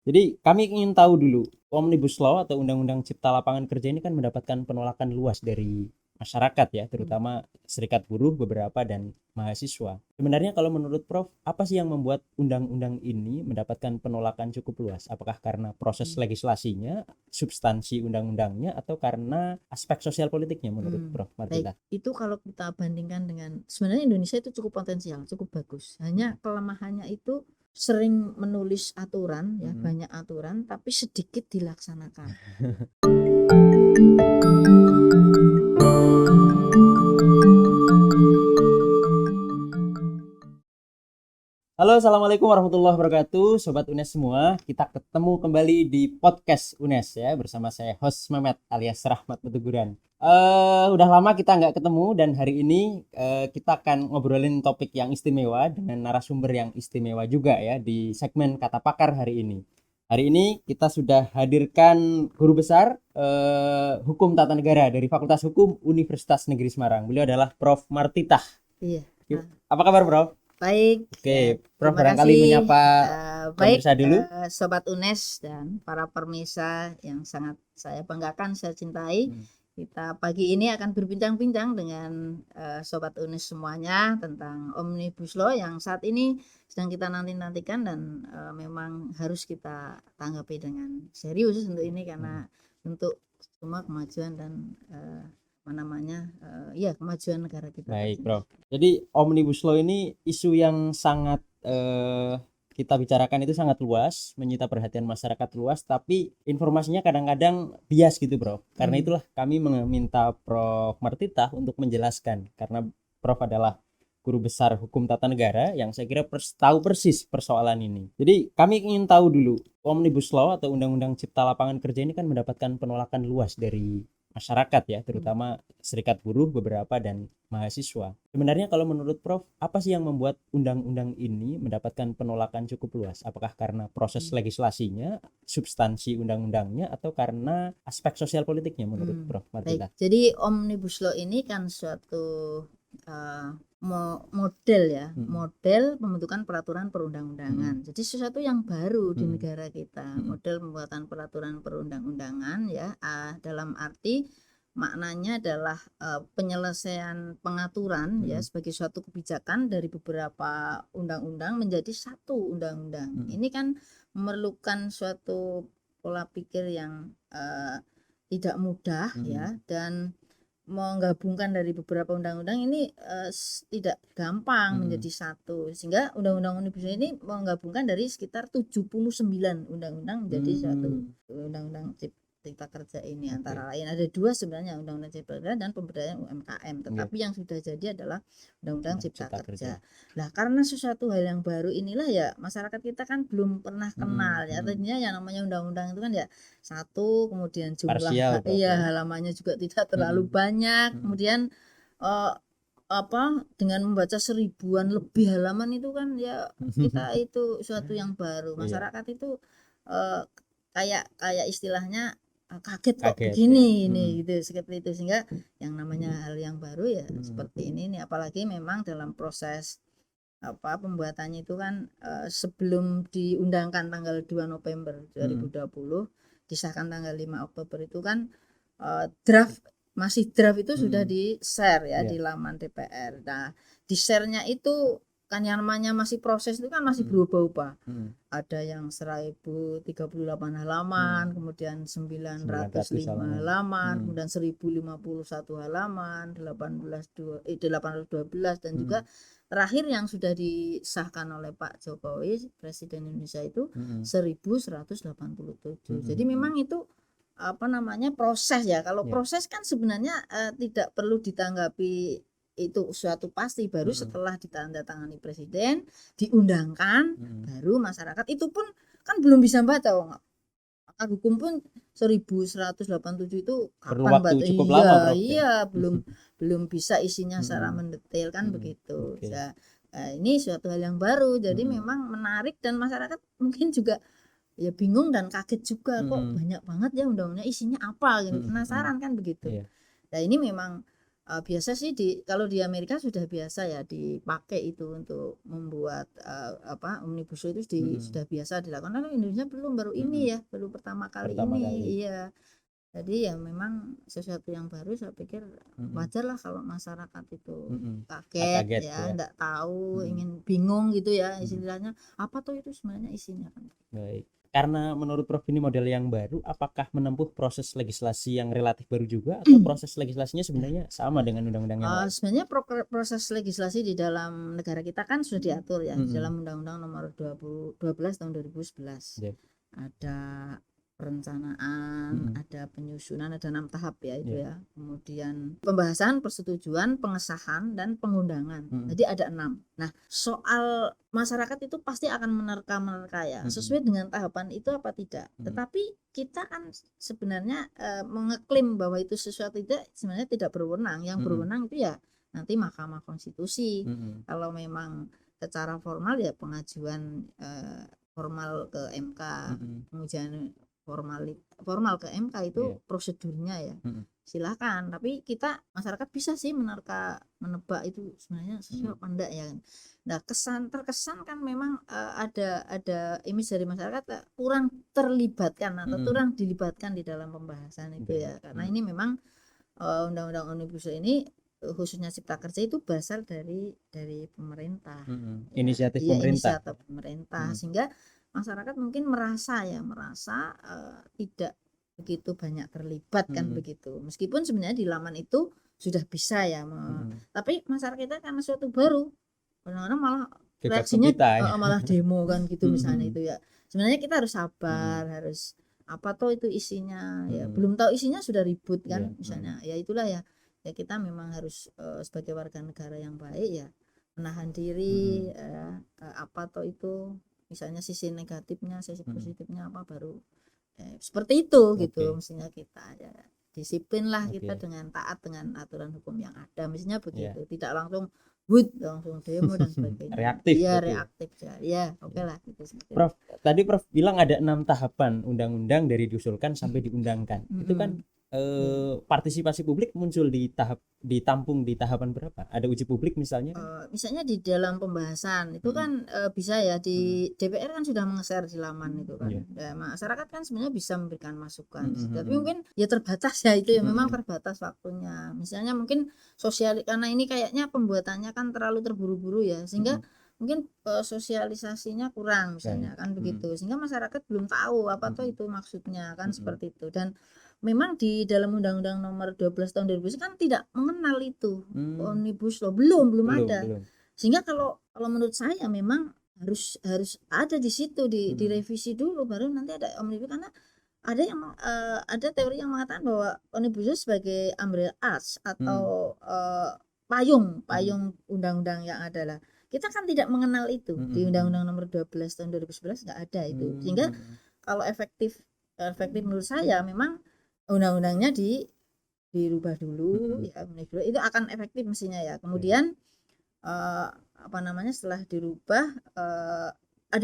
Jadi kami ingin tahu dulu, Omnibus Law atau Undang-Undang Cipta Lapangan Kerja ini kan mendapatkan penolakan luas dari masyarakat ya, terutama serikat buruh beberapa dan mahasiswa. Sebenarnya kalau menurut Prof, apa sih yang membuat undang-undang ini mendapatkan penolakan cukup luas? Apakah karena proses legislasinya, substansi undang-undangnya, atau karena aspek sosial politiknya menurut Prof Baik, Martita? itu kalau kita bandingkan dengan sebenarnya Indonesia itu cukup potensial, cukup bagus. Hanya kelemahannya itu sering menulis aturan ya, banyak aturan tapi sedikit dilaksanakan. Halo, assalamualaikum warahmatullahi wabarakatuh, sobat UNES semua. Kita ketemu kembali di podcast UNES ya, bersama saya host Mehmet alias Rahmat Petuguran. Udah lama kita nggak ketemu dan hari ini kita akan ngobrolin topik yang istimewa dengan narasumber yang istimewa juga ya di segmen Kata Pakar hari ini. Hari ini kita sudah hadirkan guru besar Hukum Tata Negara dari Fakultas Hukum Universitas Negeri Semarang. Beliau adalah Prof. Martitah. Iya. Apa kabar, Prof? Baik. Oke, Prof Terima barangkali kasih. menyapa Baik, pemirsa dulu. Sobat UNES dan para pemirsa yang sangat saya banggakan, saya cintai. Kita pagi ini akan berbincang-bincang dengan Sobat UNES semuanya tentang Omnibus Law yang saat ini sedang kita nanti-nantikan dan memang harus kita tanggapi dengan serius untuk ini karena untuk semua kemajuan dan kemajuan negara kita. Baik, Prof. Jadi Omnibus Law ini isu yang sangat kita bicarakan itu sangat luas, menyita perhatian masyarakat luas, tapi informasinya kadang-kadang bias gitu, Prof. Karena itulah kami meminta Prof. Martitah untuk menjelaskan, karena Prof adalah guru besar hukum tata negara yang saya kira tahu persis persoalan ini. Jadi kami ingin tahu dulu, Omnibus Law atau Undang-Undang Cipta Lapangan Kerja ini kan mendapatkan penolakan luas dari masyarakat ya, terutama serikat buruh beberapa dan mahasiswa. Sebenarnya kalau menurut Prof, apa sih yang membuat undang-undang ini mendapatkan penolakan cukup luas? Apakah karena proses legislasinya, substansi undang-undangnya, atau karena aspek sosial politiknya menurut Prof Martita? Baik, jadi Omnibus Law ini kan suatu model ya, model pembentukan peraturan perundang-undangan. Jadi sesuatu yang baru di negara kita, model pembuatan peraturan perundang-undangan ya, dalam arti maknanya adalah penyelesaian pengaturan ya sebagai suatu kebijakan dari beberapa undang-undang menjadi satu undang-undang. Ini kan memerlukan suatu pola pikir yang tidak mudah ya, dan menggabungkan dari beberapa undang-undang ini tidak gampang menjadi satu, sehingga undang-undang Omnibus ini menggabungkan dari sekitar 79 undang-undang menjadi satu undang-undang Cipta Kerja ini. Antara lain ada dua sebenarnya, Undang-Undang Cipta Kerja dan pemberdayaan UMKM, tetapi yang sudah jadi adalah Undang-Undang Cipta Kerja. Nah, karena sesuatu hal yang baru inilah ya masyarakat kita kan belum pernah kenal ya, artinya yang namanya undang-undang itu kan ya satu, kemudian jumlah halamannya juga tidak terlalu banyak, kemudian dengan membaca 1000-an lebih halaman itu kan ya kita itu suatu yang baru, masyarakat itu kayak istilahnya kaget kok begini ini gitu, seperti itu, sehingga yang namanya hal yang baru ya seperti ini nih, apalagi memang dalam proses pembuatannya itu kan sebelum diundangkan tanggal 2 November 2020, disahkan tanggal 5 Oktober itu kan masih draft itu sudah di-share ya di laman DPR. Nah, di-share-nya itu kan yang namanya masih proses itu kan masih berubah-ubah. Ada yang 1038 halaman, kemudian 905 halaman, kemudian 1051 halaman, 812 dan juga terakhir yang sudah disahkan oleh Pak Jokowi Presiden Indonesia itu 1187. Jadi memang itu proses ya. Kalau proses kan sebenarnya tidak perlu ditanggapi itu suatu pasti, baru setelah ditandatangani presiden, diundangkan, baru masyarakat itu pun kan belum bisa baca. Pakar hukum pun 1187 itu kapan baca? Iya, belum bisa isinya secara mendetail kan begitu. Ya, ini suatu hal yang baru, jadi memang menarik dan masyarakat mungkin juga ya bingung dan kaget juga, kok banyak banget ya undang-undangnya isinya apa gitu, penasaran kan begitu. Nah, ini memang Biasa sih kalau di Amerika sudah biasa ya dipakai itu untuk membuat omnibus law itu sudah biasa dilakukan. Kalau Indonesia belum, baru ini ya, baru pertama kali ini. Iya. Jadi ya memang sesuatu yang baru, saya pikir wajar lah kalau masyarakat itu kaget ya, enggak tahu, ingin bingung gitu ya, istilahnya apa tuh itu sebenarnya isinya kan. Baik. Karena menurut Prof ini model yang baru, apakah menempuh proses legislasi yang relatif baru juga atau proses legislasinya sebenarnya sama dengan undang-undang yang lain? Sebenarnya proses legislasi di dalam negara kita kan sudah diatur ya, di dalam Undang-Undang Nomor 12 tahun 2011. Ada perencanaan, ada penyusunan, ada 6 tahap ya itu ya. Kemudian pembahasan, persetujuan, pengesahan, dan pengundangan. Jadi ada 6. Nah, soal masyarakat itu pasti akan menerka ya, sesuai dengan tahapan itu apa tidak. Tetapi kita kan sebenarnya mengeklaim bahwa itu sesuatu tidak, sebenarnya tidak berwenang. Yang berwenang itu ya nanti Mahkamah Konstitusi. Kalau memang secara formal ya pengajuan formal ke MK, pengujian formal ke MK itu prosedurnya ya. Silakan, tapi kita masyarakat bisa sih menebak itu sebenarnya sesuai apa enggak ya. Nah, terkesan kan memang ada image dari masyarakat kurang terlibatkan atau kurang dilibatkan di dalam pembahasan itu ya. Karena ini memang undang-undang omnibus law ini khususnya Cipta Kerja itu berasal dari pemerintah. Inisiatif pemerintah. Sehingga masyarakat mungkin merasa tidak begitu banyak terlibat kan begitu. Meskipun sebenarnya di laman itu sudah bisa ya, tapi masyarakat kita karena suatu baru, kadang-kadang malah reaksinya malah demo kan gitu misalnya itu ya. Sebenarnya kita harus sabar, harus apa toh itu isinya ya. Belum tahu isinya sudah ribut kan misalnya. Ya itulah ya. Ya kita memang harus sebagai warga negara yang baik ya menahan diri apa toh itu misalnya sisi negatifnya, sisi positifnya apa baru seperti itu gitu. Mestinya kita ya disiplin lah kita dengan taat dengan aturan hukum yang ada, mestinya begitu. Tidak langsung langsung demo dan sebagainya. Reaktif ya. Oke lah gitu. Prof, tadi Prof bilang ada 6 tahapan undang-undang dari diusulkan sampai diundangkan. Itu kan partisipasi publik muncul ditampung di tahapan berapa? Ada uji publik misalnya? Misalnya di dalam pembahasan itu kan bisa ya di DPR kan sudah mengeser di laman itu kan. Ya, masyarakat kan sebenarnya bisa memberikan masukan. Tapi mungkin ya terbatas ya itu ya, memang terbatas waktunya. Misalnya mungkin karena ini kayaknya pembuatannya kan terlalu terburu-buru ya, sehingga mungkin sosialisasinya kurang misalnya kan begitu, sehingga masyarakat belum tahu apa tuh itu maksudnya kan seperti itu. Dan memang di dalam Undang-Undang Nomor 12 tahun 2000 kan tidak mengenal itu omnibus law, belum ada. Sehingga kalau menurut saya memang harus ada di situ direvisi dulu baru nanti ada omnibus, karena ada teori yang mengatakan bahwa omnibus law sebagai umbrella acts atau payung undang-undang yang ada lah. Kita kan tidak mengenal itu di Undang-Undang Nomor 12 tahun 2011 nggak ada itu. Sehingga kalau efektif menurut saya memang undang-undangnya dirubah dulu ya, itu akan efektif mestinya ya. Kemudian setelah dirubah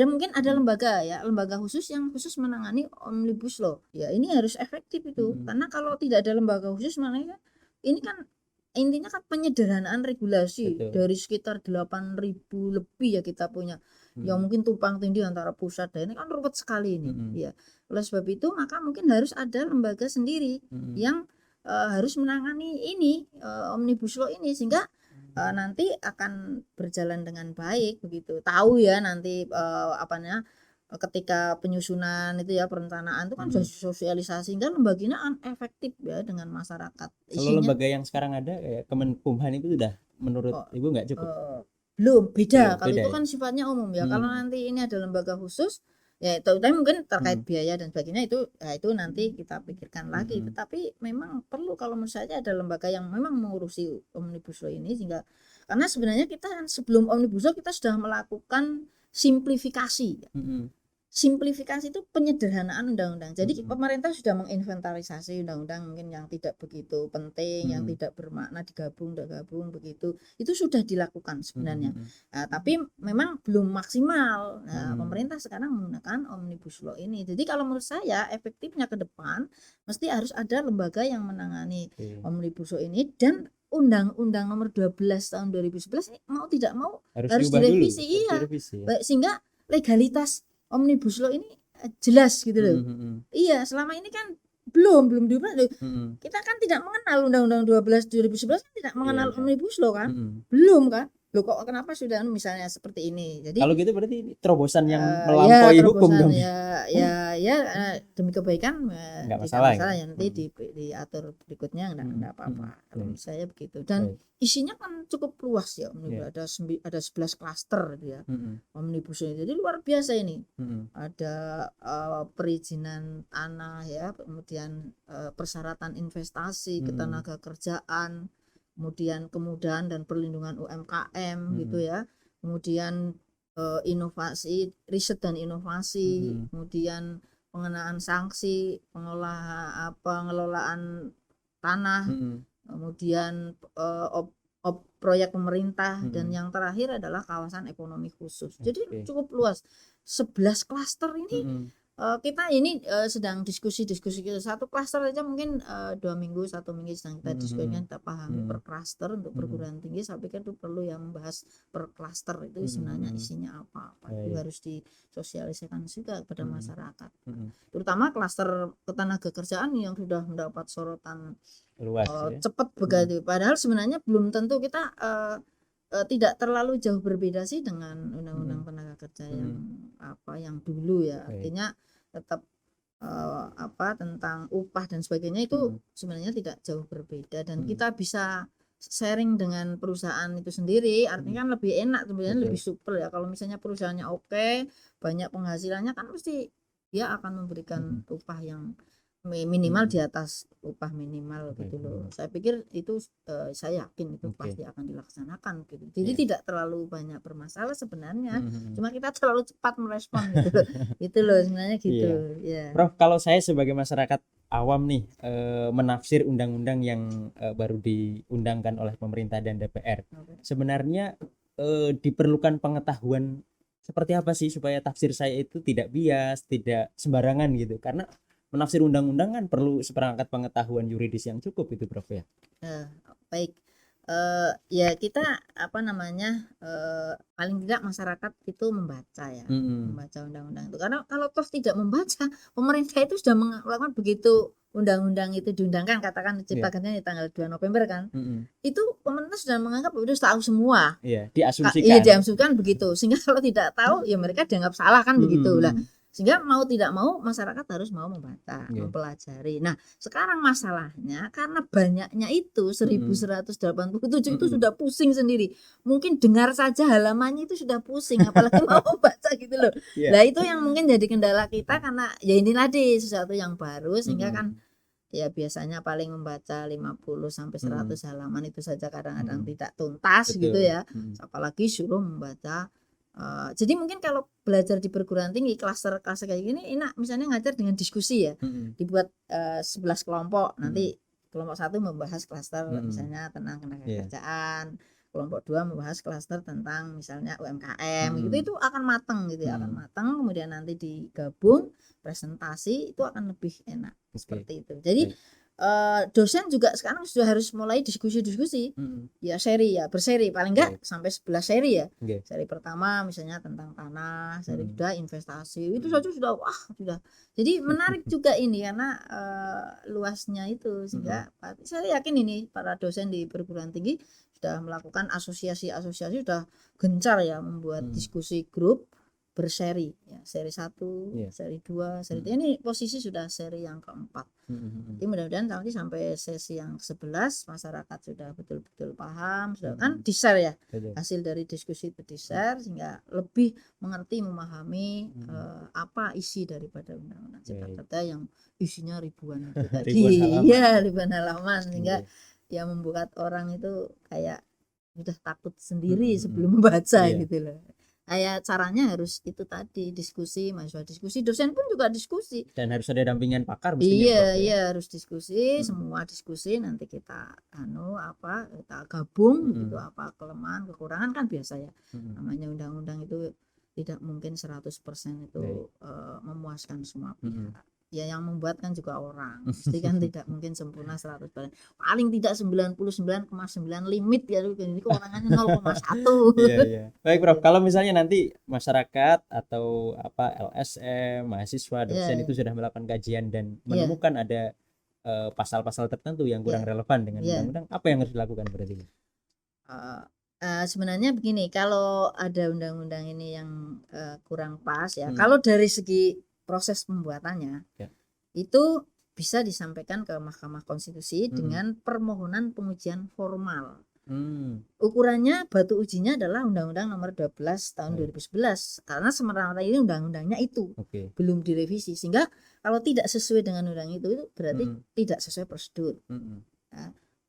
mungkin ada lembaga khusus yang khusus menangani omnibus law ya, ini harus efektif itu. Karena kalau tidak ada lembaga khusus makanya ini kan intinya kan penyederhanaan regulasi. Dari sekitar 8.000 lebih ya kita punya yang mungkin tumpang tindih antara pusat daerah, ini kan ruwet sekali ini ya. Oleh sebab itu maka mungkin harus ada lembaga sendiri yang harus menangani ini omnibus law ini, sehingga nanti akan berjalan dengan baik begitu. Tahu ya nanti ketika penyusunan itu ya, perencanaan itu kan sosialisasi, sehingga lembaganya efektif ya dengan masyarakat. Kalau lembaga yang sekarang ada kayak Kemenkumham itu sudah menurut Ibu nggak cukup? Belum, beda. Kalau itu kan sifatnya umum ya. Kalau nanti ini ada lembaga khusus ya, tapi mungkin terkait biaya dan sebagainya itu nanti kita pikirkan lagi. Tetapi memang perlu kalau menurut saya ada lembaga yang memang mengurusi omnibus law ini, sehingga karena sebenarnya kita kan sebelum omnibus law kita sudah melakukan simplifikasi. Simplifikasi itu penyederhanaan undang-undang. Jadi pemerintah sudah menginventarisasi undang-undang mungkin yang tidak begitu penting, yang tidak bermakna digabung begitu. Itu sudah dilakukan sebenarnya. Nah, tapi memang belum maksimal. Nah, pemerintah sekarang menggunakan omnibus law ini. Jadi kalau menurut saya efektifnya ke depan mesti harus ada lembaga yang menangani omnibus law ini, dan Undang-Undang Nomor 12 tahun 2011 ini mau tidak mau harus diubah dulu, direvisi, harus iya. direvisi ya. Baik, sehingga legalitas Omnibus Law ini jelas gitu loh. Mhm, Iya, selama ini kan belum diubah loh. mhm. Kita kan tidak mengenal Undang-Undang 12 2011 kan tidak mengenal Iya. Omnibus Law kan? Mhm. Belum kan? Loh kok kenapa sudah misalnya seperti ini. Jadi Kalau gitu berarti ini terobosan yang ya melampaui hukum terobosan dong. demi kebaikan Nggak tidak masalah masalah ya. ya, nanti diatur berikutnya enggak apa-apa. Kalau menurut saya begitu. Dan Baik. isinya kan cukup luas ya, Iya. ada 11 klaster gitu ya. Mhm, Omnibus ini. Jadi luar biasa ini. mhm, Ada perizinan tanah ya, kemudian persyaratan investasi, ketenaga kerjaan, kemudian kemudahan dan perlindungan UMKM gitu ya. Kemudian inovasi, riset dan inovasi, kemudian pengenaan sanksi, pengelolaan tanah, kemudian proyek pemerintah, dan yang terakhir adalah kawasan ekonomi khusus. Jadi Oke. cukup luas. 11 klaster ini kita ini sedang diskusi kita. Satu klaster aja mungkin 2 minggu, 1 minggu sedang kita diskusikan, kita pahami per klaster. Untuk perguruan tinggi saya pikir itu perlu yang membahas per klaster itu sebenarnya isinya apa itu harus disosialisasikan juga kepada masyarakat, terutama klaster ketenaga kerjaan yang sudah mendapat sorotan Luas ya. cepat begitu. Padahal sebenarnya belum tentu kita tidak terlalu jauh berbeda sih dengan undang-undang tenaga kerja yang dulu ya. Artinya tetap tentang upah dan sebagainya itu sebenarnya tidak jauh berbeda, dan kita bisa sharing dengan perusahaan itu sendiri. Artinya kan lebih enak sebenarnya, lebih supel ya. Kalau misalnya perusahaannya oke, banyak penghasilannya, kan mesti dia akan memberikan upah yang minimal di atas upah minimal gitu loh. Saya pikir itu saya yakin itu pasti akan dilaksanakan gitu. Jadi tidak terlalu banyak bermasalah sebenarnya. Cuma kita terlalu cepat merespon gitu loh. Itu loh sebenarnya gitu. Ya. Prof, kalau saya sebagai masyarakat awam nih menafsir undang-undang yang baru diundangkan oleh pemerintah dan DPR, sebenarnya diperlukan pengetahuan seperti apa sih supaya tafsir saya itu tidak bias, tidak sembarangan gitu. Karena menafsir undang-undang kan perlu seperangkat pengetahuan yuridis yang cukup itu, Prof ya. Baik. Ya kita paling tidak masyarakat itu membaca ya, membaca undang-undang itu. Karena kalau toh tidak membaca, pemerintah itu sudah melakukan begitu undang-undang itu diundangkan, katakan Cipta Kerja di tanggal 2 November kan. Itu pemerintah sudah menganggap itu tahu semua. Iya, diasumsikan. Iya, diasumsikan begitu. Sehingga kalau tidak tahu ya mereka dianggap salah kan begitu lah. Sehingga mau tidak mau masyarakat harus mau membaca, mempelajari. Nah, sekarang masalahnya karena banyaknya itu 1187 itu sudah pusing sendiri. Mungkin dengar saja halamannya itu sudah pusing, apalagi mau membaca gitu loh. Nah, itu yang mungkin jadi kendala kita, karena ya inilah sesuatu yang baru, sehingga kan ya biasanya paling membaca 50 sampai 100 halaman itu saja kadang-kadang tidak tuntas. Betul. Gitu ya. Apalagi suruh membaca jadi mungkin kalau belajar di perguruan tinggi klaster kayak gini enak, misalnya ngajar dengan diskusi ya. Dibuat 11 kelompok, nanti kelompok 1 membahas klaster misalnya tentang tenaga kerjaan, kelompok 2 membahas klaster tentang misalnya UMKM gitu. Itu akan matang gitu ya, akan matang, kemudian nanti digabung presentasi, itu akan lebih enak seperti itu. Jadi dosen juga sekarang sudah harus mulai diskusi-diskusi ya, berseri paling enggak sampai 11 seri ya. Seri pertama misalnya tentang tanah, seri kedua investasi, itu saja sudah jadi menarik juga ini karena luasnya itu, sehingga saya yakin ini para dosen di perguruan tinggi sudah melakukan asosiasi sudah gencar ya membuat diskusi grup berseri ya, seri 1, seri 2, seri 3, ini posisi sudah seri yang keempat. Jadi mudah-mudahan nanti sampai sesi yang 11 masyarakat sudah betul-betul paham, sudah kan di-share ya, hasil dari diskusi itu di-share, sehingga lebih mengerti, memahami apa isi daripada undang-undang Cipta Kerja yang isinya ribuan itu tadi. Iya, ribuan halaman, sehingga ya membuat orang itu kayak udah takut sendiri sebelum membaca gitu loh. Kayak caranya harus itu tadi, diskusi, mahasiswa diskusi, dosen pun juga diskusi. Dan harus ada dampingan pakar mestinya. Iya, harus diskusi, semua diskusi, nanti kita kita gabung gitu, apa kelemahan, kekurangan, kan biasa ya. Namanya undang-undang itu tidak mungkin 100% itu memuaskan semua pihak. ya yang membuat kan juga orang. Pasti kan tidak mungkin sempurna 100%. Paling tidak 99,9 limit ya, ini kok orangannya 0,1. Iya, iya. Baik, Prof. Gitu. Kalau misalnya nanti masyarakat atau apa LSM, mahasiswa, dosen Iya. itu sudah melakukan kajian dan Iya. menemukan ada pasal-pasal tertentu yang kurang relevan dengan Iya. undang-undang, apa yang harus dilakukan berarti? Sebenarnya begini, kalau ada undang-undang ini yang kurang pas ya, Hmm. kalau dari segi proses pembuatannya Ya. itu bisa disampaikan ke Mahkamah Konstitusi Hmm. dengan permohonan pengujian formal. Hmm. Ukurannya batu ujinya adalah Undang-Undang Nomor 12 tahun Baik. 2011 karena semata-mata ini undang-undangnya itu Oke. belum direvisi, sehingga kalau tidak sesuai dengan undang itu berarti Hmm. tidak sesuai prosedur Hmm.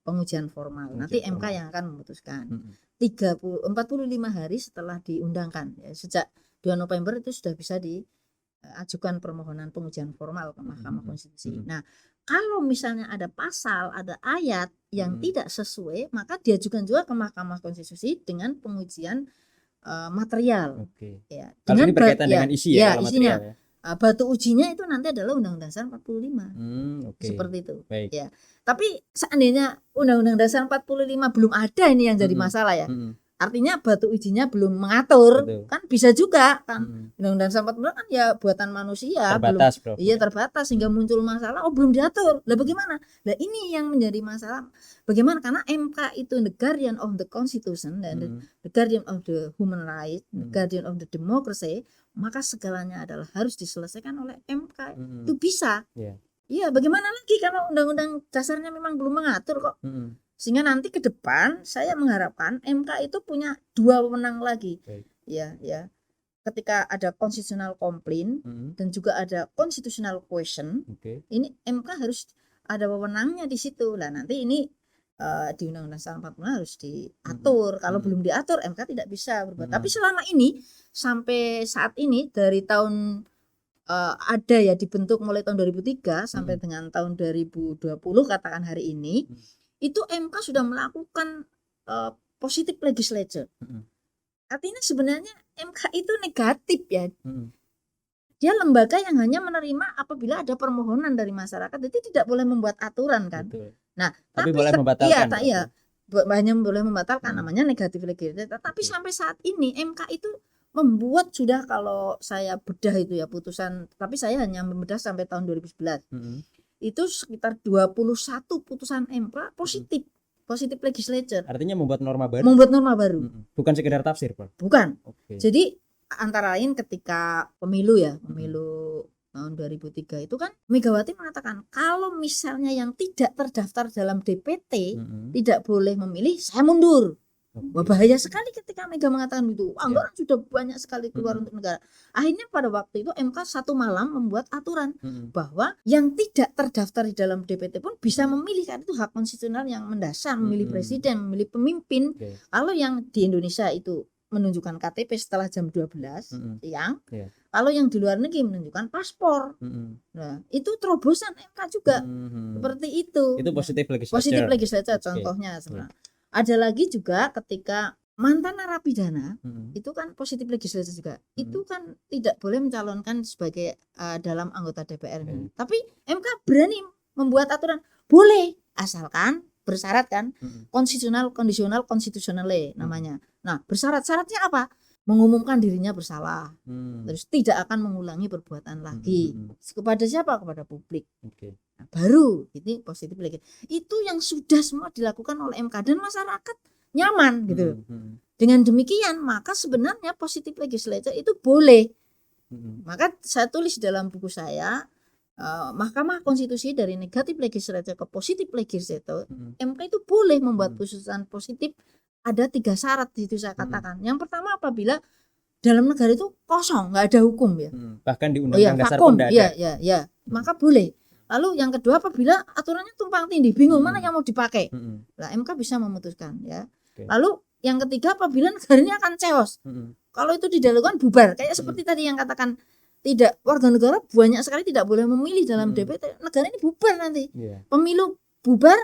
pengujian formal. Nanti Pengujian MK formal. yang akan memutuskan. Hmm. 45 hari setelah diundangkan ya, sejak 2 November itu sudah bisa diajukan permohonan pengujian formal ke Mahkamah Konstitusi. Nah, kalau misalnya ada pasal, ada ayat yang tidak sesuai, maka diajukan juga ke Mahkamah Konstitusi dengan pengujian material. Oke. Ya, Kalau ini berkaitan dengan isi ya, kalau isinya. material ya. Batu ujinya itu nanti adalah Undang-Undang Dasar 45. Oke. Seperti itu. Baik. Ya. Tapi seandainya Undang-Undang Dasar 45 belum ada ini yang jadi masalah ya. Artinya batu ujinya belum mengatur. Betul. Kan bisa juga kan. Undang-Undang Dasar 45 kan ya buatan manusia, Terbatas, Bro. Iya, terbatas sehingga muncul masalah, belum diatur. Lah bagaimana? Lah ini yang menjadi masalah. Bagaimana? Karena MK itu the guardian of the constitution dan the guardian of the human rights, the guardian of the democracy, maka segalanya adalah harus diselesaikan oleh MK. Itu bisa. Iya, bagaimana lagi kalau undang-undang dasarnya memang belum mengatur kok. Sehingga nanti ke depan saya mengharapkan MK itu punya 2 wewenang lagi. Ya. Ketika ada constitutional complaint dan juga ada constitutional question, ini MK harus ada wewenangnya di situ. Lah nanti ini di Undang-Undang Dasar 45 harus diatur. Kalau belum diatur MK tidak bisa berbuat. Tapi selama ini sampai saat ini dari tahun ada ya dibentuk mulai tahun 2003 sampai dengan tahun 2020 katakan hari ini, itu MK sudah melakukan positive legislature. Artinya sebenarnya MK itu negatif ya. Dia lembaga yang hanya menerima apabila ada permohonan dari masyarakat, jadi tidak boleh membuat aturan kan. Betul. Nah, tapi boleh membatalkan. Hanya boleh membatalkan, namanya negatif legislature. Tapi sampai saat ini MK itu membuat sudah, kalau saya bedah itu ya putusan, tapi saya hanya membedah sampai tahun 2011. Itu sekitar 21 putusan MK positif legislature. Artinya membuat norma baru. Bukan sekedar tafsir, Pak. Bukan. Okay. Jadi antara lain ketika pemilu tahun 2003 itu kan Megawati mengatakan kalau misalnya yang tidak terdaftar dalam DPT tidak boleh memilih, saya mundur. Wah, bahaya sekali ketika Mega mengatakan itu. Anggaran sudah banyak sekali keluar untuk negara. Akhirnya pada waktu itu MK satu malam membuat aturan bahwa yang tidak terdaftar di dalam DPT pun bisa memilih, karena itu hak konstitusional yang mendasar, memilih presiden, memilih pemimpin. Kalau yang di Indonesia itu menunjukkan KTP setelah jam 12 siang. Kalau yang di luar negeri menunjukkan paspor. Nah, itu terobosan MK juga. Seperti itu. Itu positif legislature. Positif legislature contohnya. Ada lagi juga ketika mantan narapidana, itu kan positif legislature juga. Itu kan tidak boleh mencalonkan sebagai dalam anggota DPR. Tapi MK berani membuat aturan, boleh asalkan bersyarat kan, konstitusional namanya. Nah, bersyarat-syaratnya apa? Mengumumkan dirinya bersalah, terus tidak akan mengulangi perbuatan lagi. Kepada siapa? Kepada publik. Nah, baru ini positif lagi. Itu yang sudah semua dilakukan oleh MK dan masyarakat nyaman gitu. Dengan demikian maka sebenarnya positif legislature itu boleh. Maka saya tulis dalam buku saya, Mahkamah Konstitusi dari negatif legislature ke positif legislature, MK itu boleh membuat putusan positif. Ada 3 syarat itu saya katakan. Yang pertama, apabila dalam negara itu kosong, nggak ada hukum ya. Bahkan di Undang-Undang Dasar pun tidak ada. Ya, maka boleh. Lalu yang kedua, apabila aturannya tumpang tindih, bingung mana yang mau dipakai. Nah, MK bisa memutuskan ya. Lalu yang ketiga, apabila negara ini akan chaos. Kalau itu tidak dilakukan, bubar. Kayak seperti tadi yang katakan, tidak, warga negara banyak sekali tidak boleh memilih dalam DPT, negara ini bubar nanti. Pemilu bubar,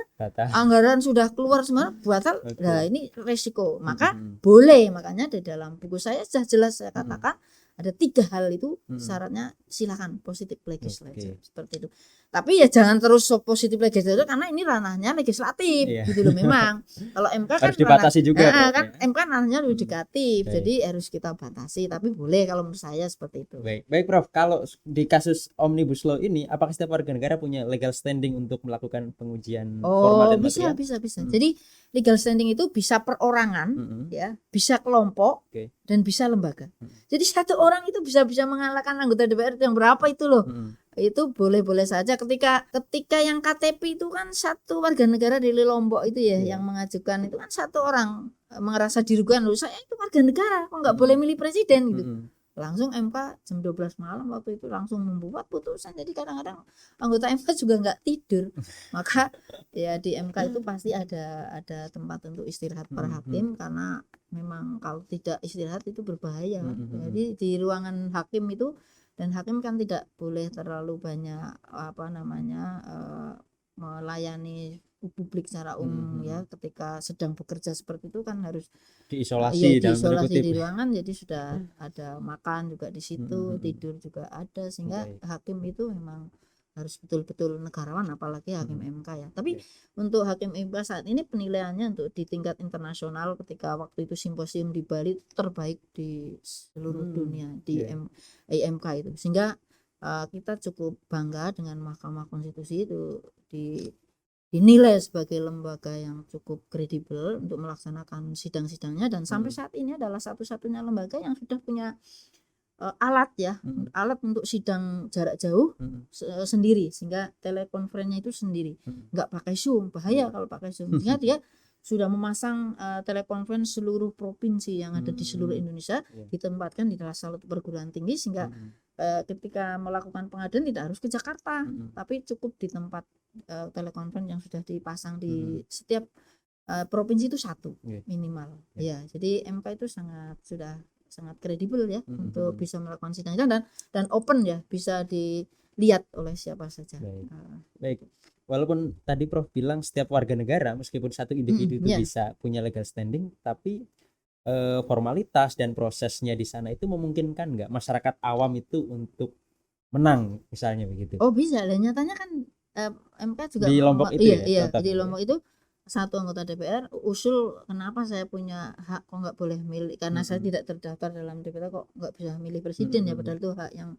anggaran sudah keluar semua, batal. Nah, ini resiko. Maka boleh, makanya di dalam buku saya sudah jelas saya katakan ada 3 hal itu Mm-mm. syaratnya silakan positive legislature Oke. seperti itu. Tapi ya jangan terus positive legislature karena ini ranahnya legislatif Iya. gitu loh memang. Kalau MK kan Harus dibatasi juga, Prof, kan ya. MK ranahnya yudikatif. Baik. Jadi harus kita batasi tapi boleh kalau menurut saya seperti itu. Baik, Prof. Kalau di kasus Omnibus Law ini, apakah setiap warga negara punya legal standing untuk melakukan pengujian formal dan bisa material? bisa. Jadi legal standing itu bisa perorangan Mm-mm. ya, bisa kelompok Oke. dan bisa lembaga. Mm-mm. Jadi satu orang itu bisa mengalahkan anggota DPR yang berapa itu loh. Mm-mm. Itu boleh-boleh saja ketika yang KTP itu kan satu warga negara dari Lombok itu ya Iya. yang mengajukan itu kan satu orang merasa dirugikan loh, saya itu warga negara kok nggak boleh milih presiden gitu. Mm-mm. Langsung MK jam 12 malam waktu itu langsung membuat putusan. Jadi kadang-kadang anggota MK juga nggak tidur. Maka ya di MK itu pasti ada tempat untuk istirahat para hakim karena memang kalau tidak istirahat itu berbahaya. Jadi di ruangan hakim itu, dan hakim kan tidak boleh terlalu banyak melayani publik secara umum ya, ketika sedang bekerja seperti itu kan harus Diisolasi dalam tanda diisolasi kutip. di ruangan, jadi sudah ada makan juga di situ, tidur juga ada, sehingga Baik. hakim itu memang harus betul-betul negarawan, apalagi hakim MK ya. Tapi Oke. untuk hakim MK saat ini penilaiannya untuk di tingkat internasional ketika waktu itu simposium di Bali terbaik di seluruh dunia di IMK itu, sehingga kita cukup bangga dengan Mahkamah Konstitusi itu dinilai sebagai lembaga yang cukup kredibel untuk melaksanakan sidang-sidangnya, dan sampai saat ini adalah satu-satunya lembaga yang sudah punya alat untuk sidang jarak jauh sendiri, sehingga telekonferensinya itu sendiri, nggak pakai Zoom. Bahaya kalau pakai Zoom, sehingga dia sudah memasang telekonferensi seluruh provinsi yang ada di seluruh Indonesia, ditempatkan di salah satu perguruan tinggi, sehingga ketika melakukan pengadilan tidak harus ke Jakarta, tapi cukup di tempat telekonferensi yang sudah dipasang di setiap provinsi itu satu minimal. Ya, jadi MK itu sudah sangat kredibel ya untuk bisa melakukan sidang dan open ya, bisa dilihat oleh siapa saja. Baik. Walaupun tadi Prof bilang setiap warga negara meskipun satu individu itu bisa punya legal standing, tapi formalitas dan prosesnya di sana itu memungkinkan nggak masyarakat awam itu untuk menang misalnya begitu? Oh bisa, dan nyatanya kan MK juga di Lombok itu di Lombok itu satu anggota DPR usul kenapa saya punya hak kok nggak boleh milih, karena saya tidak terdaftar dalam DPR kok nggak bisa milih presiden ya, padahal itu hak yang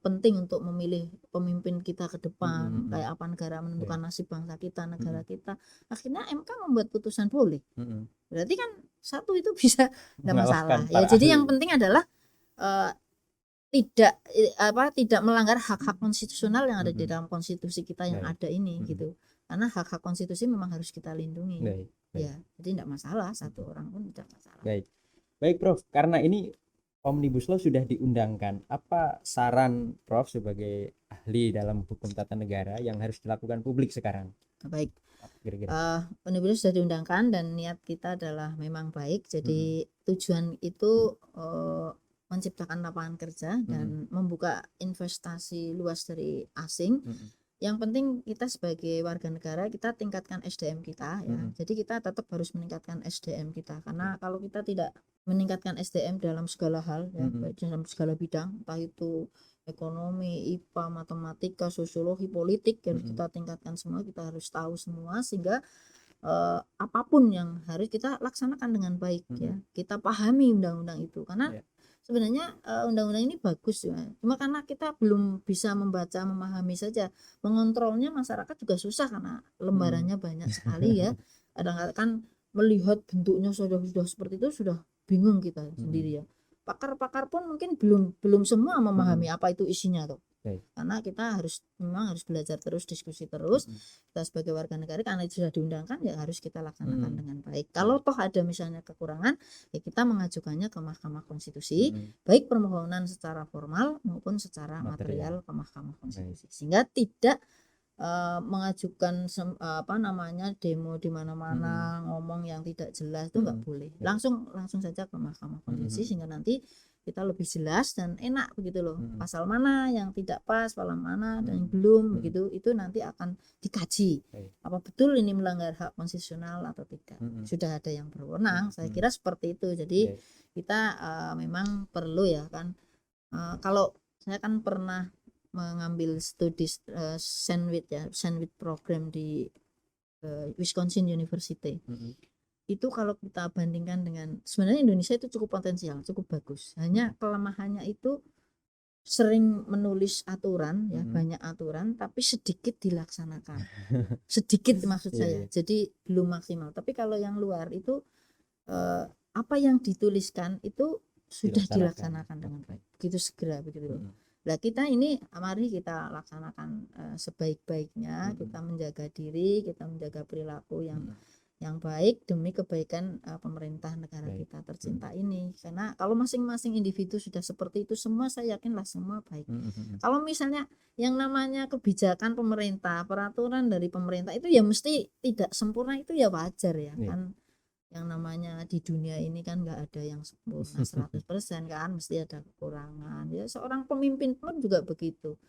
penting untuk memilih pemimpin kita ke depan, kayak apa negara menentukan nasib bangsa kita, negara kita. Akhirnya MK membuat putusan boleh. Berarti kan satu itu bisa nggak masalah ya. Jadi yang penting adalah tidak melanggar hak-hak konstitusional yang ada di dalam konstitusi kita yang ada ini gitu. Karena hak-hak konstitusi memang harus kita lindungi. Ya, jadi tidak masalah, satu orang pun tidak masalah. Baik Prof, karena ini Omnibus Law sudah diundangkan, apa saran Prof sebagai ahli dalam hukum tata negara yang harus dilakukan publik sekarang? Baik, Omnibus sudah diundangkan dan niat kita adalah memang baik. Jadi tujuan itu menciptakan lapangan kerja dan membuka investasi luas dari asing. Yang penting kita sebagai warga negara kita tingkatkan SDM kita ya. Jadi kita tetap harus meningkatkan SDM kita, karena kalau kita tidak meningkatkan SDM dalam segala hal ya, dalam segala bidang, entah itu ekonomi, IPA, matematika, sosiologi, politik, harus kita tingkatkan semua, kita harus tahu semua, sehingga apapun yang harus kita laksanakan dengan baik ya. Kita pahami undang-undang itu, karena sebenarnya undang-undang ini bagus ya, cuma karena kita belum bisa membaca, memahami saja, mengontrolnya masyarakat juga susah karena lembarannya banyak sekali ya. Kadang-kadang kan melihat bentuknya sudah seperti itu sudah bingung kita sendiri ya. Pakar-pakar pun mungkin belum semua memahami apa itu isinya tuh. Karena kita memang harus belajar terus, diskusi terus. Kita sebagai warga negara karena itu sudah diundangkan ya harus kita laksanakan dengan baik. Kalau toh ada misalnya kekurangan ya kita mengajukannya ke Mahkamah Konstitusi, baik permohonan secara formal maupun secara material ke Mahkamah Konstitusi, sehingga tidak mengajukan demo di mana-mana, ngomong yang tidak jelas itu nggak boleh. Langsung saja ke Mahkamah Konstitusi, sehingga nanti kita lebih jelas dan enak begitu loh. Mm-mm. Pasal mana yang tidak pas, pasal mana dan yang belum begitu, itu nanti akan dikaji. Baik. Apa betul ini melanggar hak konstitusional atau tidak. Mm-mm. Sudah ada yang berwenang, saya Mm-mm. kira seperti itu. Jadi Baik. kita memang perlu ya kan. Kalau saya kan pernah mengambil studi sandwich program di Wisconsin University. Mm-mm. Itu kalau kita bandingkan dengan sebenarnya Indonesia itu cukup potensial, cukup bagus. Hanya kelemahannya itu sering menulis aturan ya, banyak aturan tapi sedikit dilaksanakan. Sedikit maksud saya. Jadi belum maksimal. Tapi kalau yang luar itu apa yang dituliskan itu sudah dilaksanakan dengan baik. Begitu segera begitu loh. Nah, kita ini mari kita laksanakan sebaik-baiknya, kita menjaga diri, kita menjaga perilaku yang baik demi kebaikan pemerintah negara kita tercinta ini. Karena kalau masing-masing individu sudah seperti itu semua, saya yakinlah semua baik. Kalau misalnya yang namanya kebijakan pemerintah, peraturan dari pemerintah itu ya mesti tidak sempurna, itu ya wajar ya kan. Yang namanya di dunia ini kan nggak ada yang sempurna 100% kan, mesti ada kekurangan. Ya seorang pemimpin pun juga begitu.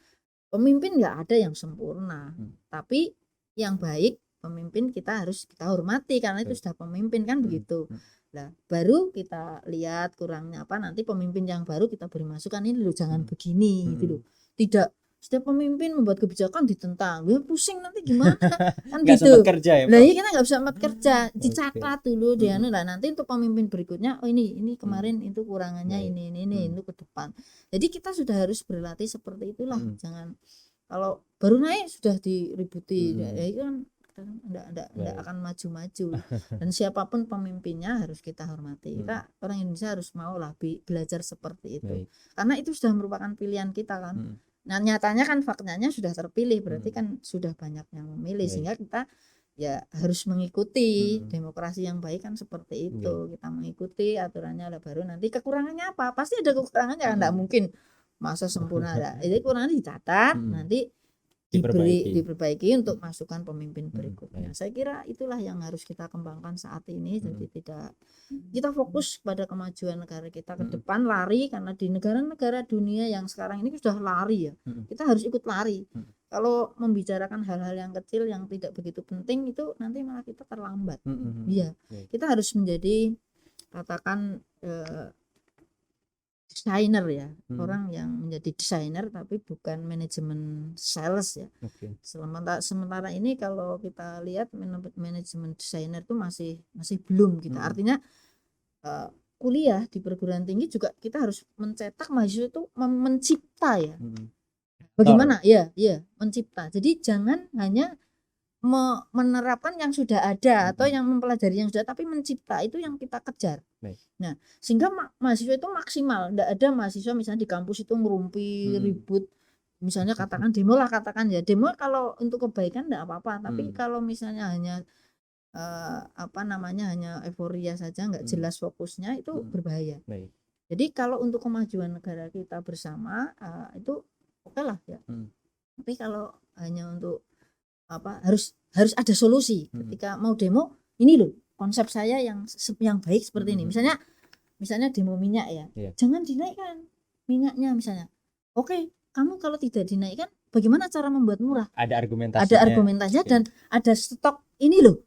Pemimpin nggak ada yang sempurna, tapi yang baik pemimpin kita hormati karena itu sudah pemimpin kan begitu. Nah, baru kita lihat kurangnya apa, nanti pemimpin yang baru kita beri masukan, ini loh jangan begini gitu loh. Tidak setiap pemimpin membuat kebijakan ditentang, ya pusing nanti gimana kan Nggak gitu. sempat kerja ya, Nah, Pak? iya kita nggak bisa sempat kerja, dicatat dulu dia. Nah, nanti untuk pemimpin berikutnya, oh ini kemarin itu kurangannya ini itu ke depan. Jadi kita sudah harus berlatih seperti itulah. Jangan kalau baru naik sudah diributi, ya itu kan enggak akan maju-maju. Dan siapapun pemimpinnya harus kita hormati. Kita orang Indonesia harus mau lah belajar seperti itu. Karena itu sudah merupakan pilihan kita kan. Nah, nyatanya kan faktanya sudah terpilih, berarti kan sudah banyak yang memilih, sehingga kita ya harus mengikuti. Demokrasi yang baik kan seperti itu. Kita mengikuti aturannya, lah baru nanti kekurangannya apa? Pasti ada kekurangannya, enggak mungkin masa sempurna ada. Jadi kekurangannya dicatat, nanti diperbaiki untuk masukan pemimpin berikutnya. Saya kira itulah yang harus kita kembangkan saat ini. Jadi tidak kita fokus pada kemajuan negara kita ke depan, lari karena di negara-negara dunia yang sekarang ini sudah lari ya. Kita harus ikut lari. Kalau membicarakan hal-hal yang kecil yang tidak begitu penting itu nanti malah kita terlambat. Iya. Kita harus menjadi katakan desainer ya, orang yang menjadi desainer tapi bukan manajemen sales ya. Sementara ini kalau kita lihat manajemen desainer itu masih belum kita. Artinya kuliah di perguruan tinggi juga kita harus mencetak mahasiswa itu mencipta ya. Bagaimana? Ya, mencipta. Jadi jangan hanya menerapkan yang sudah ada atau yang mempelajari yang sudah, tapi mencipta itu yang kita kejar. Nah, sehingga mahasiswa itu maksimal. Enggak ada mahasiswa misalnya di kampus itu ngerumpi, ribut. Misalnya katakan demo lah, katakan ya demo kalau untuk kebaikan enggak apa-apa, tapi kalau misalnya hanya hanya euforia saja, enggak jelas fokusnya, itu berbahaya. Jadi kalau untuk kemajuan negara kita bersama itu oke lah ya. Tapi kalau hanya untuk harus ada solusi. Ketika mau demo, ini loh konsep saya yang baik seperti ini. Misalnya demo minyak ya, jangan dinaikkan minyaknya misalnya. Oke, kamu kalau tidak dinaikkan, bagaimana cara membuat murah? Ada argumentasinya dan ada stok ini loh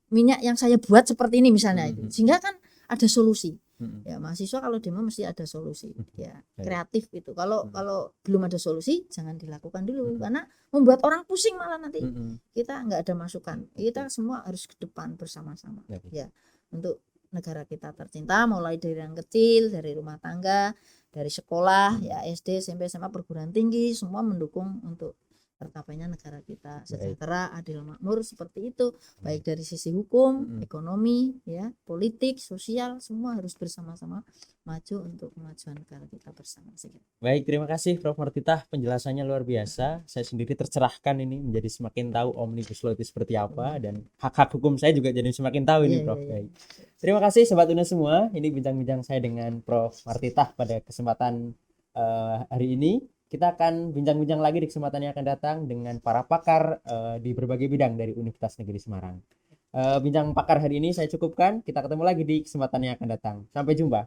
minyak yang saya buat seperti ini misalnya itu. Sehingga kan ada solusi. Ya mahasiswa kalau demo mesti ada solusi, ya kreatif gitu. Kalau belum ada solusi jangan dilakukan dulu karena membuat orang pusing malah nanti kita nggak ada masukan. Kita semua harus ke depan bersama-sama ya untuk negara kita tercinta, mulai dari yang kecil, dari rumah tangga, dari sekolah ya SD, SMP, SMA, perguruan tinggi, semua mendukung untuk tercapainya negara kita sejahtera, adil, makmur seperti itu, baik dari sisi hukum, ekonomi, ya, politik, sosial, semua harus bersama-sama maju untuk kemajuan negara kita bersama. Baik, terima kasih Prof. Martitah, penjelasannya luar biasa. Saya sendiri tercerahkan ini, menjadi semakin tahu Omnibus Law itu seperti apa dan hak-hak hukum saya juga jadi semakin tahu ini, Prof. Baik. Terima kasih Sobat Una semua. Ini bincang-bincang saya dengan Prof. Martitah pada kesempatan hari ini. Kita akan bincang-bincang lagi di kesempatan yang akan datang dengan para pakar di berbagai bidang dari Universitas Negeri Semarang. Bincang pakar hari ini saya cukupkan. Kita ketemu lagi di kesempatan yang akan datang. Sampai jumpa.